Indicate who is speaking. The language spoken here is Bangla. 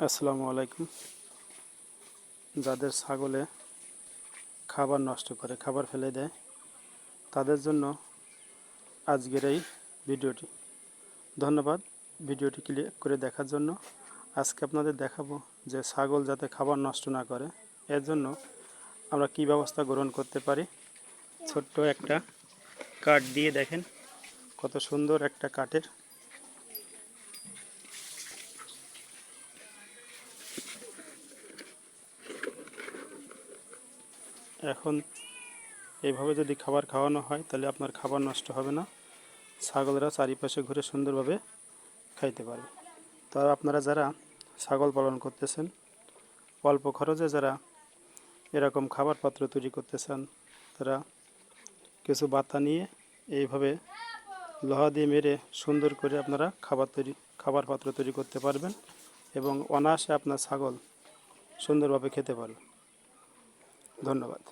Speaker 1: আসসালামু আলাইকুম। যাদের ছাগলে খাবার নষ্ট করে, খাবার ফেলে দেয়, তাদের জন্য আজকের এই ভিডিওটি। ধন্যবাদ ভিডিওটি ক্লিক করে দেখার জন্য। আজকে আপনাদের দেখাবো যে ছাগল যাতে খাবার নষ্ট না করে, এর জন্য আমরা কি ব্যবস্থা গ্রহণ করতে পারি। ছোট্ট একটা কাঠ দিয়ে দেখেন কত সুন্দর একটা কাঠের এখন এইভাবে যদি খাবার খাওয়ানো হয় তাহলে আপনার খাবার নষ্ট হবে না, ছাগলরা চারিপাশে ঘুরে সুন্দরভাবে খাইতে পারবে। তো আপনারা যারা ছাগল পালন করতেছেন, অল্প খরচে যারা এরকম খাবার পাত্র তৈরি করতে চান, তারা কিছু বাতা নিয়ে এইভাবে লোহা দিয়ে মেরে সুন্দর করে আপনারা খাবার পাত্র তৈরি করতে পারবেন এবং অনায়াসে আপনার ছাগল সুন্দরভাবে খেতে পারবে। ধন্যবাদ।